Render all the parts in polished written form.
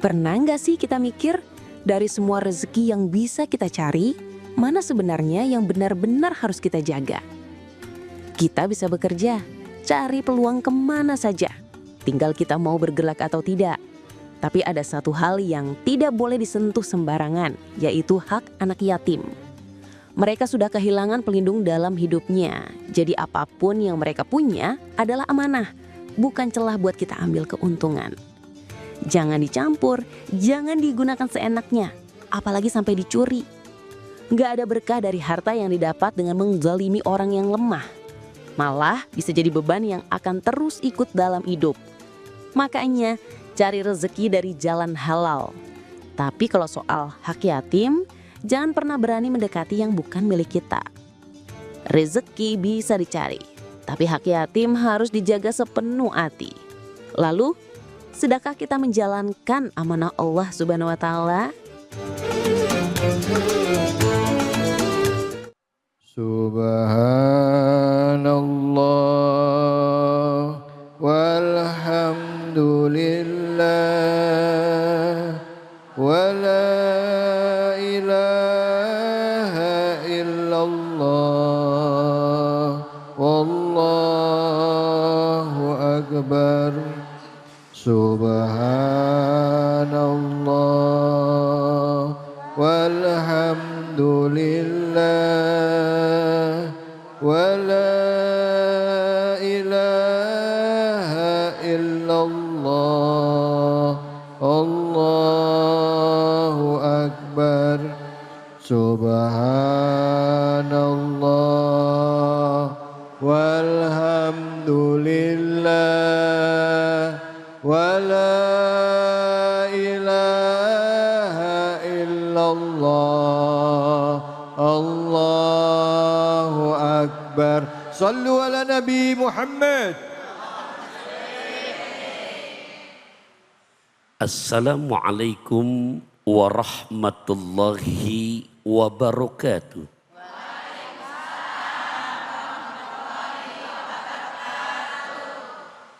Pernah nggak sih kita mikir, dari semua rezeki yang bisa kita cari, mana sebenarnya yang benar-benar harus kita jaga? Kita bisa bekerja, cari peluang kemana saja. Tinggal kita mau bergerak atau tidak. Tapi ada satu hal yang tidak boleh disentuh sembarangan, yaitu hak anak yatim. Mereka sudah kehilangan pelindung dalam hidupnya. Jadi apapun yang mereka punya adalah amanah, bukan celah buat kita ambil keuntungan. Jangan dicampur, jangan digunakan seenaknya, apalagi sampai dicuri. Nggak ada berkah dari harta yang didapat dengan menzalimi orang yang lemah. Malah bisa jadi beban yang akan terus ikut dalam hidup. Makanya cari rezeki dari jalan halal. Tapi kalau soal hak yatim, jangan pernah berani mendekati yang bukan milik kita. Rezeki bisa dicari, tapi hak yatim harus dijaga sepenuh hati. Lalu, sudahkah kita menjalankan amanah Allah Subhanahu wa Ta'ala? Subhanallah walhamdulillah wa la ilaha illallah wallahu akbar. Subhanallah walhamdulillah wa la ilaha illallah Allahu akbar. Subhanallah walhamdulillah wa la ilaha illallah Allahu akbar. Sallu ala Nabi Muhammad. Assalamualaikum warahmatullahi wabarakatuh.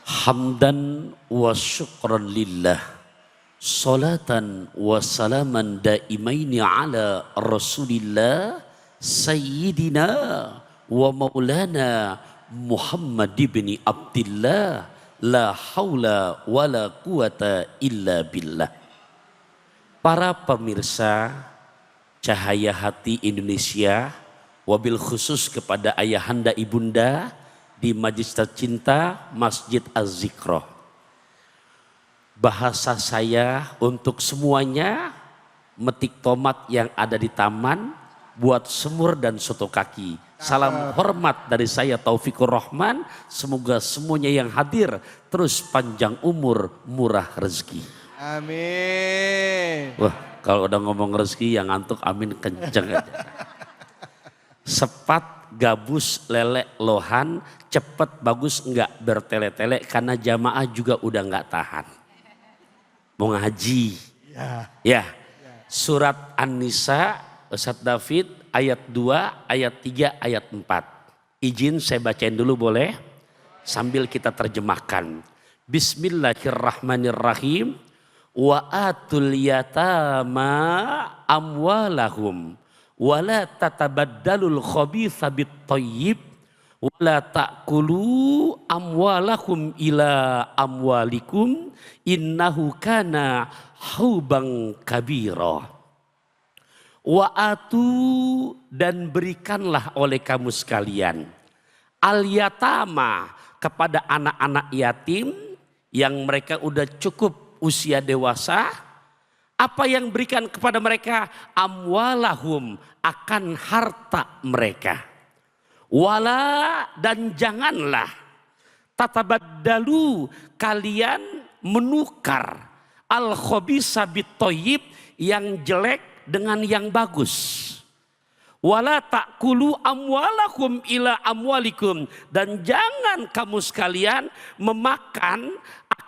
Hamdan wa syukran lillah, salatan wa salaman daimaini ala rasulillah sayyidina wa maulana Muhammad ibn Abdillah, la haula wa la quwata illa billah. Para pemirsa Cahaya Hati Indonesia, wabil khusus kepada ayahanda ibunda di Majelis Tercinta Masjid Az-Zikroh. Bahasa saya untuk semuanya, metik tomat yang ada di taman, buat semur dan soto kaki. Salam hormat dari saya Taufikur Rahman. Semoga semuanya yang hadir terus panjang umur, murah rezeki. Amin. Wah, kalau udah ngomong rezeki yang ngantuk amin kenceng aja. Sepat, gabus, lele, lohan, cepet, bagus, enggak bertele-tele karena jamaah juga udah enggak tahan. Mau ngaji. Ya. Surat An-Nisa, Ustaz David, ayat 2, ayat 3, ayat 4. Izin saya bacain dulu boleh? Sambil kita terjemahkan. Bismillahirrahmanirrahim. Wa atul yatama amwalahum wala tatabaddalul khabitha bit thayyib wala ta'kulu amwalakum ila amwalikum innahu kana hauban kabira. Wa atu, dan berikanlah oleh kamu sekalian al yatama, kepada anak-anak yatim yang mereka udah cukup usia dewasa. Apa yang berikan kepada mereka? Amwalahum, akan harta mereka. Wala, dan janganlah tatabaddalu, kalian menukar al khabisa bit thayyib, yang jelek dengan yang bagus. Wala ta'kulu amwalakum ila amwalikum, dan jangan kamu sekalian memakan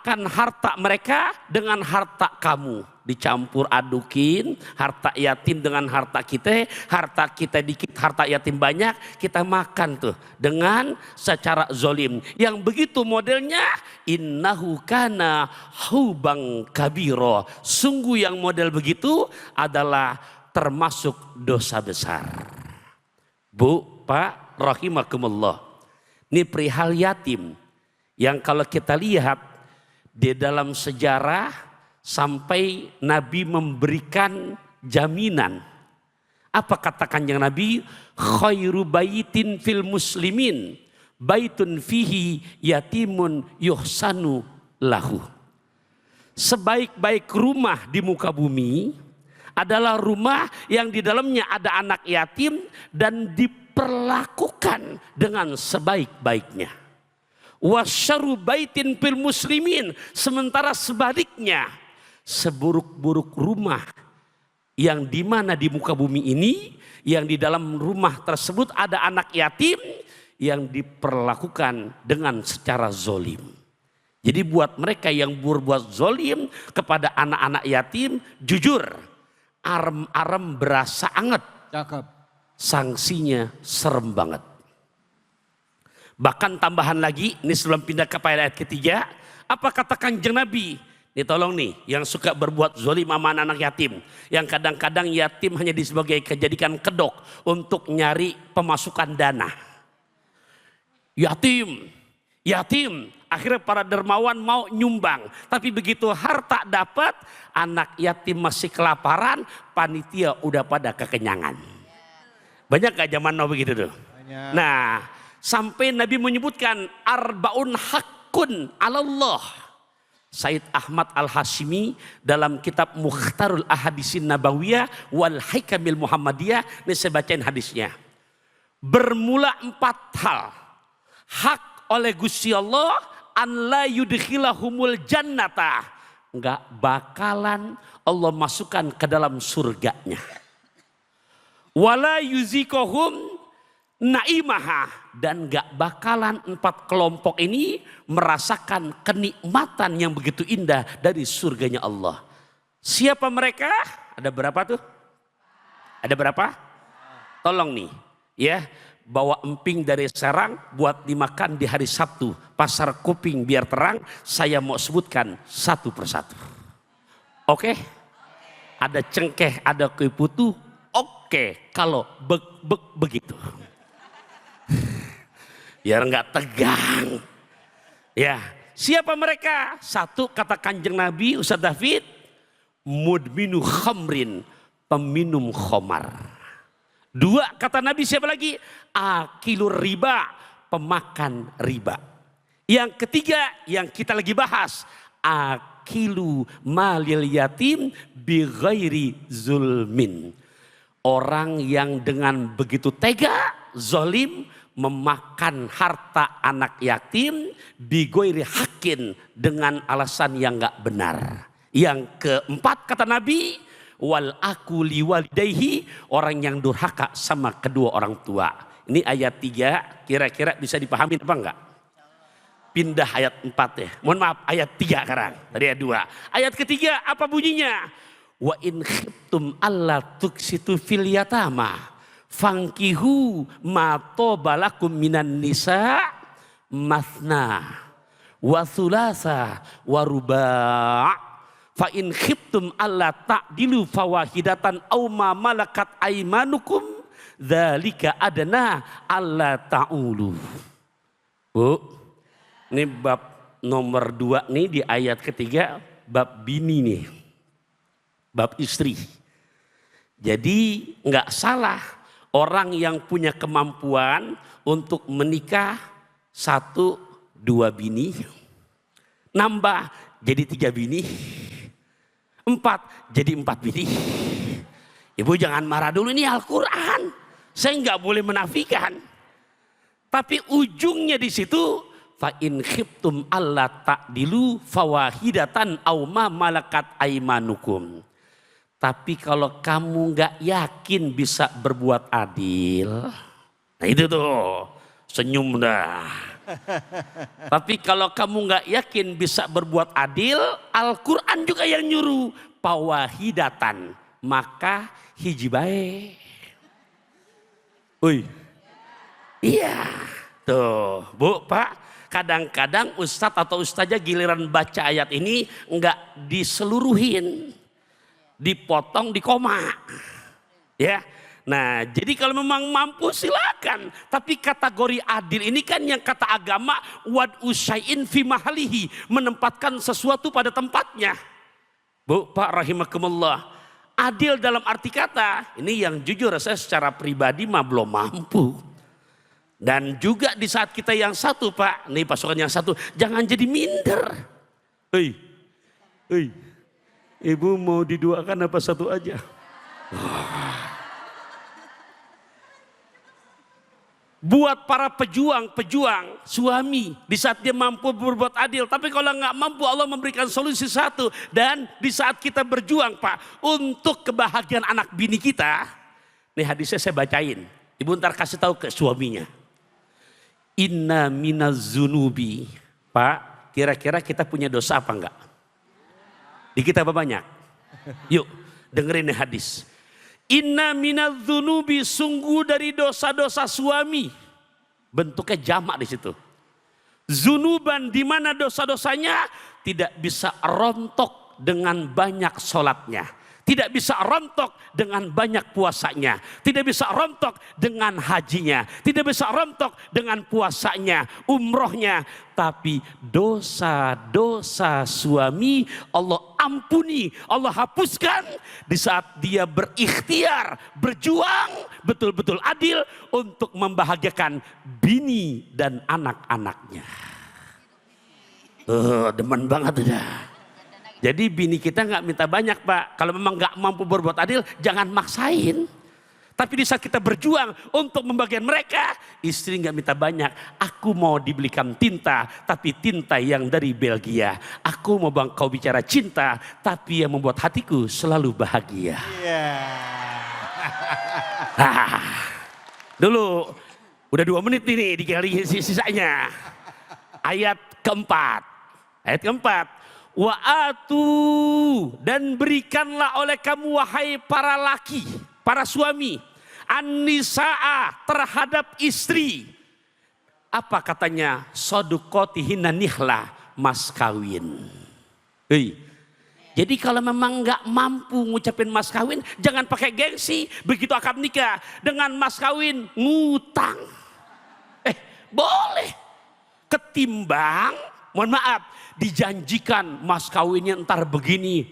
makan harta mereka dengan harta kamu. Dicampur adukin, harta yatim dengan harta kita dikit, harta yatim banyak, kita makan tuh dengan secara zolim. Yang begitu modelnya, innahu kana hubang kabiro. Sungguh yang model begitu adalah termasuk dosa besar. Bu, Pak, rahimakumullah. Ini perihal yatim. Yang kalau kita lihat di dalam sejarah sampai Nabi memberikan jaminan. Apa kata Kanjeng Nabi? Khairu baitin fil muslimin baitun fihi yatimun yuhsanu lahu. Sebaik-baik rumah di muka bumi adalah rumah yang di dalamnya ada anak yatim dan diperlakukan dengan sebaik-baiknya. Wasyaru baitin fil muslimin, sementara sebaliknya seburuk-buruk rumah yang dimana di muka bumi ini, yang di dalam rumah tersebut ada anak yatim yang diperlakukan dengan secara zolim. Jadi buat mereka yang berbuat zolim kepada anak-anak yatim, jujur, arem-arem berasa anget. Cakep. Sanksinya serem banget. Bahkan tambahan lagi, ini sebelum pindah ke ayat ketiga, apa kata Kanjeng Nabi? Ini tolong nih, yang suka berbuat zolim sama anak yatim. Yang kadang-kadang yatim hanya dijadikan kedok untuk nyari pemasukan dana. Yatim. Akhirnya para dermawan mau nyumbang. Tapi begitu harta dapat, anak yatim masih kelaparan, panitia udah pada kekenyangan. Banyak gak zaman now begitu tuh? Banyak. Nah, sampai Nabi menyebutkan arbaun hakun alallah. Said Ahmad Al-Hashimi dalam kitab Mukhtarul Ahadisin Nabawiyah wal Hikamil Muhammadiyah, ini saya bacain hadisnya. Bermula 4 hal. Hak oleh Gusti Allah an la yudkhilahumul jannata. Enggak bakalan Allah masukkan ke dalam surganya. Wala yuzikohum naimaha, dan gak bakalan 4 kelompok ini merasakan kenikmatan yang begitu indah dari surganya Allah. Siapa mereka? Ada berapa tuh? Ada berapa? Tolong nih ya, bawa emping dari Serang buat dimakan di hari Sabtu, pasar kuping biar terang. Saya mau sebutkan satu persatu. Oke? Ada cengkeh, ada kue putu. Oke, kalau begitu. Biar nggak tegang. Ya, siapa mereka? Satu, kata Kanjeng Nabi Ustaz David, mudminu khamrin, peminum khamar. 2, kata Nabi siapa lagi? Akilur riba, pemakan riba. Yang ketiga yang kita lagi bahas, akilu malil yatim bi ghairi zulmin. Orang yang dengan begitu tega, zolim, memakan harta anak yatim bigoiri hakin, dengan alasan yang enggak benar. Yang keempat kata Nabi, wal akuli walidayhi, orang yang durhaka sama kedua orang tua. Ini ayat 3, kira-kira bisa dipahami apa enggak? Pindah ayat 4 ya. Mohon maaf, ayat 3 sekarang. Tadi ayat 2. Ayat ketiga apa bunyinya? Wa in khiftum alla tuksitu fil yatama fangkihu ma tobalakum minan nisa mathna wa thulatha wa ruba' fa in khiftum alla ta'dilu fawahidatan aw ma malakat aymanukum dzalika adna alla ta'ulu. Bu, ini bab nomor 2 nih di ayat ketiga, bab bini nih, bab istri. Jadi nggak salah orang yang punya kemampuan untuk menikah 1-2 bini, nambah jadi 3 bini, 4 jadi 4 bini. Ibu jangan marah dulu, ini Al-Quran. Saya nggak boleh menafikan. Tapi ujungnya di situ, fa in khiftum alla ta'dilu fawahidatan aw ma malakat aymanukum. Tapi kalau kamu nggak yakin bisa berbuat adil, nah itu tuh senyum dah. Tapi kalau kamu nggak yakin bisa berbuat adil, Al-Quran juga yang nyuruh pawahidatan, maka hiji bae. Uy, iya, tuh Bu, Pak. Kadang-kadang ustadz atau ustazah giliran baca ayat ini nggak diseluruhin, dipotong di koma, ya. Nah, jadi kalau memang mampu silakan. Tapi kategori adil ini kan yang kata agama wad usyain fi mahalihi, menempatkan sesuatu pada tempatnya. Bu, Pak rahimakumullah. Adil dalam arti kata, ini yang jujur saya secara pribadi mah belum mampu. Dan juga di saat kita yang satu Pak, nih pasukan yang satu, jangan jadi minder. Hei, ibu mau diduakan apa satu aja? Buat para pejuang suami di saat dia mampu berbuat adil, tapi kalau nggak mampu Allah memberikan solusi satu. Dan di saat kita berjuang Pak untuk kebahagiaan anak bini kita, nih hadisnya saya bacain, ibu ntar kasih tahu ke suaminya. Inna minaz zunubi, Pak, kira-kira kita punya dosa apa enggak? Dikit apa banyak? Yuk dengerin nih hadis. Inna minaz zunubi, sungguh dari dosa-dosa suami. Bentuknya jamak di situ. Zunuban, di mana dosa-dosanya tidak bisa rontok dengan banyak sholatnya. Tidak bisa rontok dengan banyak puasanya. Tidak bisa rontok dengan hajinya. Tidak bisa rontok dengan puasanya, umrohnya. Tapi dosa-dosa suami Allah ampuni, Allah hapuskan di saat dia berikhtiar, berjuang, betul-betul adil untuk membahagiakan bini dan anak-anaknya. Demen banget dah. Jadi bini kita nggak minta banyak Pak. Kalau memang nggak mampu berbuat adil, jangan maksain. Tapi di saat kita berjuang untuk membagian mereka, istri nggak minta banyak. Aku mau dibelikan tinta, tapi tinta yang dari Belgia. Aku mau kau bicara cinta, tapi yang membuat hatiku selalu bahagia. Dulu, udah 2 menit ini dikali sisanya. Ayat keempat. Wa'atu, dan berikanlah oleh kamu wahai para laki, para suami, an-nisaa, terhadap istri. Apa katanya? Sodukotihinna nihla, mas kawin. Jadi kalau memang nggak mampu ngucapin mas kawin, jangan pakai gengsi. Begitu akad nikah dengan mas kawin, ngutang. Boleh. Ketimbang, mohon maaf, dijanjikan mas kawinnya ntar begini.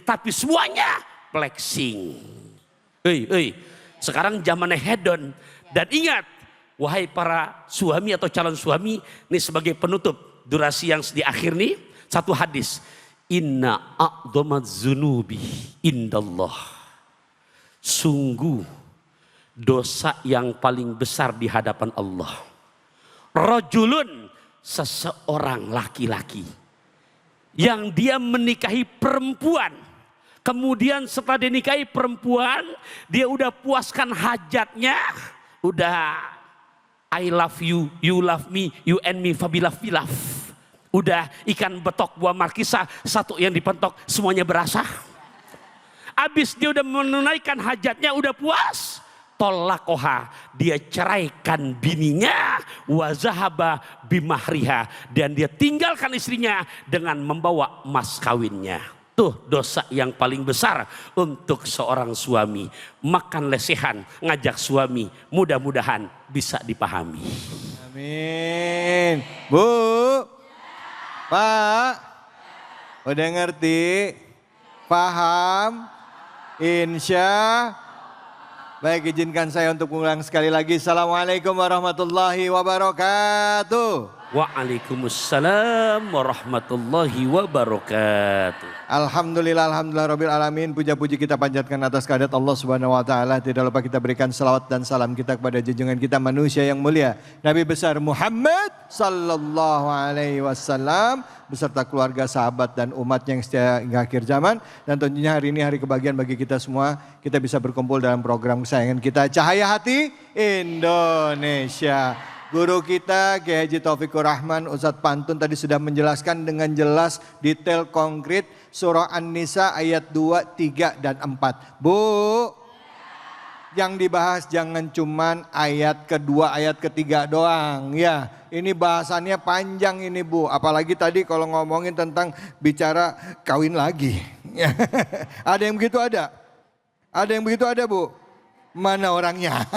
Tapi semuanya flexing. Sekarang zamannya hedon. Dan ingat, wahai para suami atau calon suami, ini sebagai penutup durasi yang di akhir nih, satu hadis. Inna a'dhamaz zunubi indallah. Sungguh dosa yang paling besar di hadapan Allah. Rajulun, seseorang laki-laki yang dia menikahi perempuan, kemudian setelah dinikahi perempuan dia udah puaskan hajatnya, udah I love you, you love me, you and me fabilaf, udah ikan betok buah markisa satu yang dipentok semuanya berasa. Abis dia udah menunaikan hajatnya, udah puas, tolakoha, dia ceraikan bininya, wazahaba bimahriha, dan dia tinggalkan istrinya dengan membawa mas kawinnya. Tuh dosa yang paling besar untuk seorang suami. Makan lesehan, ngajak suami, mudah-mudahan bisa dipahami. Amin. Bu, Pak, udah ngerti? Paham? Insya. Baik, izinkan saya untuk mengulang sekali lagi. Assalamualaikum warahmatullahi wabarakatuh. Waalaikumsalam warahmatullahi wabarakatuh. Alhamdulillah rabbil alamin. Puja-puji kita panjatkan atas kehadirat Allah Subhanahu wa taala. Tidak lupa kita berikan salawat dan salam kita kepada junjungan kita manusia yang mulia, Nabi besar Muhammad sallallahu alaihi wasallam, beserta keluarga, sahabat dan umat yang setia hingga akhir zaman. Dan tentunya hari ini hari kebahagiaan bagi kita semua. Kita bisa berkumpul dalam program kesayangan kita, Cahaya Hati Indonesia. Guru kita Kiai Haji Taufikur Rahman Ustadz Pantun tadi sudah menjelaskan dengan jelas, detail, konkret surah An-Nisa ayat 2, 3, dan 4. Bu, yang dibahas jangan cuman ayat kedua, ayat ketiga doang ya. Ini bahasannya panjang ini Bu, apalagi tadi kalau ngomongin tentang bicara kawin lagi. Ada yang begitu ada? Ada yang begitu ada Bu? Mana orangnya?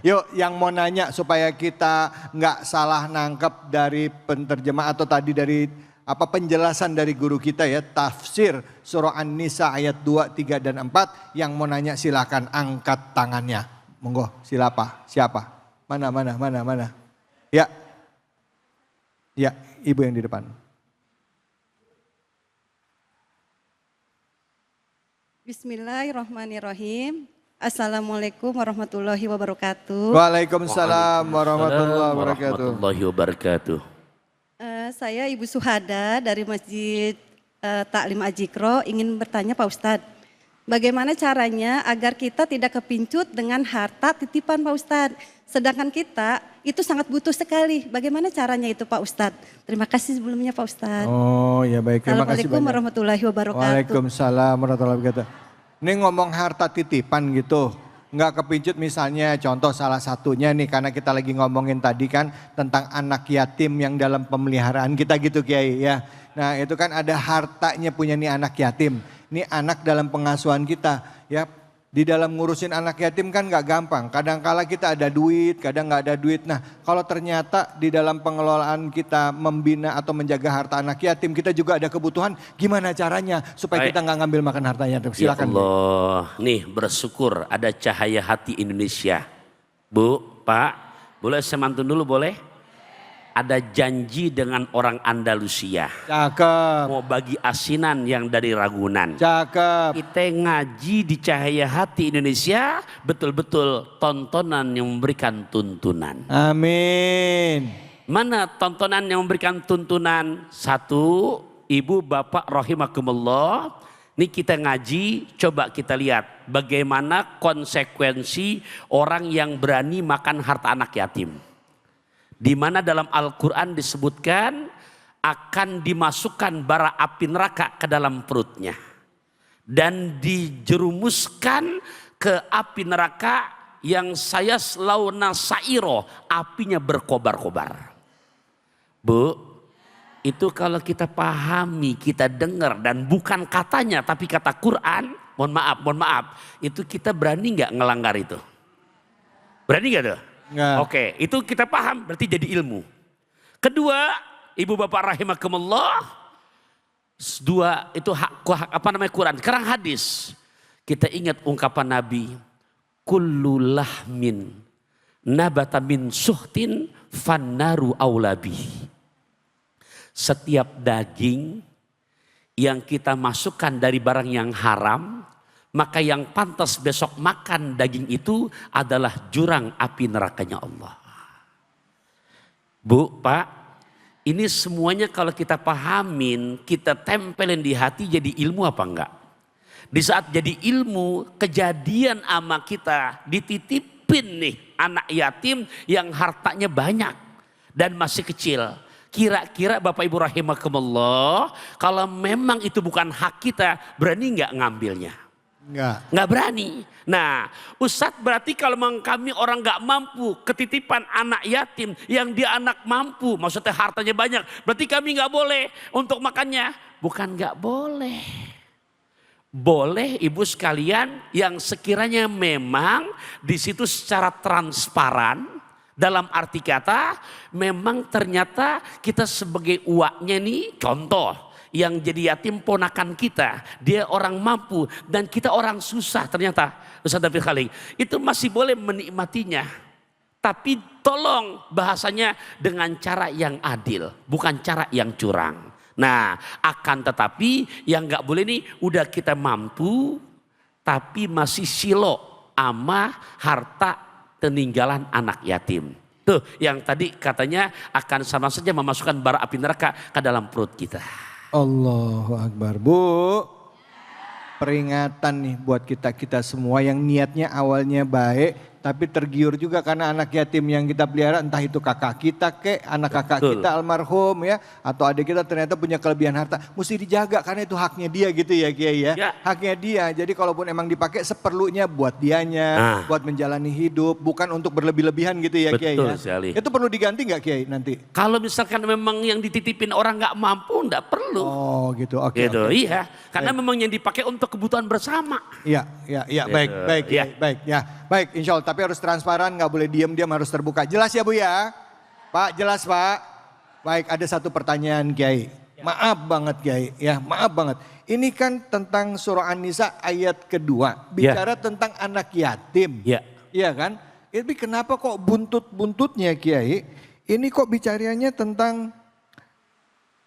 Yuk yang mau nanya supaya kita nggak salah nangkep dari penterjemah atau tadi dari penjelasan dari guru kita ya, tafsir surah An-Nisa ayat 2, 3, dan 4. Yang mau nanya silakan angkat tangannya. Monggo, siapa? Mana? Ya. Ya, ibu yang di depan. Bismillahirrahmanirrahim. Assalamualaikum warahmatullahi wabarakatuh. Waalaikumsalam warahmatullahi wabarakatuh. Saya Ibu Suhada dari Masjid Taklim Ajikro ingin bertanya Pak Ustadz. Bagaimana caranya agar kita tidak kepincut dengan harta titipan Pak Ustadz. Sedangkan kita itu sangat butuh sekali. Bagaimana caranya itu Pak Ustadz? Terima kasih sebelumnya Pak Ustadz. Oh ya baik, terima kasih banyak. Assalamualaikum warahmatullahi wabarakatuh. Waalaikumsalam warahmatullahi wabarakatuh. Ini ngomong harta titipan gitu, nggak kepincut misalnya contoh salah satunya nih karena kita lagi ngomongin tadi kan tentang anak yatim yang dalam pemeliharaan kita gitu Kiai ya. Nah itu kan ada hartanya punya nih anak yatim, nih anak dalam pengasuhan kita ya. Di dalam ngurusin anak yatim kan nggak gampang, kadang-kala kita ada duit, kadang nggak ada duit. Nah kalau ternyata di dalam pengelolaan kita membina atau menjaga harta anak yatim, kita juga ada kebutuhan, gimana caranya supaya kita nggak ngambil makan harta yatim? Silakan. Ya Allah, nih bersyukur ada Cahaya Hati Indonesia. Bu, Pak, boleh saya mantun dulu boleh? Ada janji dengan orang Andalusia. Cakep. Mau bagi asinan yang dari Ragunan. Cakep. Kita ngaji di Cahaya Hati Indonesia betul-betul tontonan yang memberikan tuntunan. Amin. Mana tontonan yang memberikan tuntunan? Satu, ibu bapak rahimakumullah. Ini kita ngaji, coba kita lihat bagaimana konsekuensi orang yang berani makan harta anak yatim. Di mana dalam Al-Quran disebutkan akan dimasukkan bara api neraka ke dalam perutnya. Dan dijerumuskan ke api neraka yang saya launa sairo, apinya berkobar-kobar. Bu, itu kalau kita pahami, kita dengar dan bukan katanya tapi kata Quran, mohon maaf, itu kita berani nggak ngelanggar itu? Berani nggak tuh? Nggak. Oke, itu kita paham berarti jadi ilmu. Kedua, ibu bapak rahimakumullah, dua itu Quran. Sekarang hadis. Kita ingat ungkapan Nabi, kullu lahmin nabata min suhtin fannaru aulabi. Setiap daging yang kita masukkan dari barang yang haram, maka yang pantas besok makan daging itu adalah jurang api nerakanya Allah. Bu, Pak, ini semuanya kalau kita pahamin, kita tempelin di hati jadi ilmu apa enggak? Di saat jadi ilmu, kejadian ama kita dititipin nih anak yatim yang hartanya banyak dan masih kecil. Kira-kira Bapak Ibu rahimakumullah, kalau memang itu bukan hak kita, berani enggak ngambilnya? Nggak berani. Nah, Ustadz berarti kalau kami orang nggak mampu ketitipan anak yatim yang dia anak mampu, maksudnya hartanya banyak, berarti kami nggak boleh untuk makannya. Bukan nggak boleh. Boleh ibu sekalian yang sekiranya memang di situ secara transparan, dalam arti kata memang ternyata kita sebagai uaknya nih, contoh yang jadi yatim ponakan kita, dia orang mampu dan kita orang susah ternyata, Ustaz David Khalil, itu masih boleh menikmatinya. Tapi tolong bahasanya dengan cara yang adil, bukan cara yang curang. Nah, akan tetapi yang nggak boleh nih, udah kita mampu, tapi masih silo ama harta peninggalan anak yatim. Tuh, yang tadi katanya akan sama saja memasukkan bara api neraka ke dalam perut kita. Allahu Akbar. Bu, peringatan nih buat kita-kita semua yang niatnya awalnya baik tapi tergiur juga karena anak yatim yang kita pelihara, entah itu kakak kita anak kakak Betul. kita almarhum ya, atau adik kita ternyata punya kelebihan harta, mesti dijaga karena itu haknya dia gitu ya Kiai ya. Ya. Haknya dia, jadi kalaupun emang dipakai seperlunya buat dianya, buat menjalani hidup, bukan untuk berlebih-lebihan gitu ya Kiai Betul ya. sekali. Itu perlu diganti nggak Kiai nanti? Kalau misalkan memang yang dititipin orang nggak mampu, nggak perlu. Oh gitu, oke. Gitu, oke. iya. Karena memang yang dipakai untuk kebutuhan bersama. Iya, baik, Gitu, baik, ya. baik, ya, baik, insya Allah. Tapi harus transparan, nggak boleh diam-diam, harus terbuka. Jelas ya Bu ya, Pak, jelas Pak. Baik, ada satu pertanyaan Kiai. Maaf banget Kiai, ya maaf banget. Ini kan tentang surah An-Nisa ayat kedua, bicara tentang anak yatim. Ya. Iya kan? Tapi kenapa kok buntut-buntutnya Kiai? Ini kok bicaranya tentang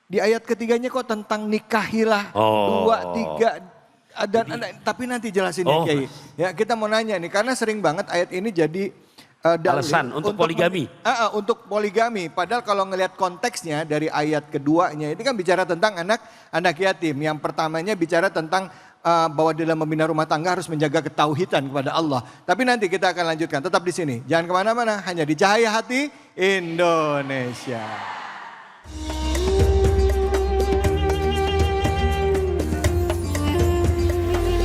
di ayat ketiganya kok tentang nikahilah 2, 3 dan tapi nanti jelasin ya Kiai. Ya kita mau nanya nih karena sering banget ayat ini jadi dalil Alasan untuk poligami. Untuk poligami. Padahal kalau ngelihat konteksnya dari ayat keduanya ini kan bicara tentang anak yatim. Yang pertamanya bicara tentang bahwa dalam membina rumah tangga harus menjaga ketauhidan kepada Allah. Tapi nanti kita akan lanjutkan. Tetap di sini. Jangan kemana-mana. Hanya di Cahaya Hati Indonesia.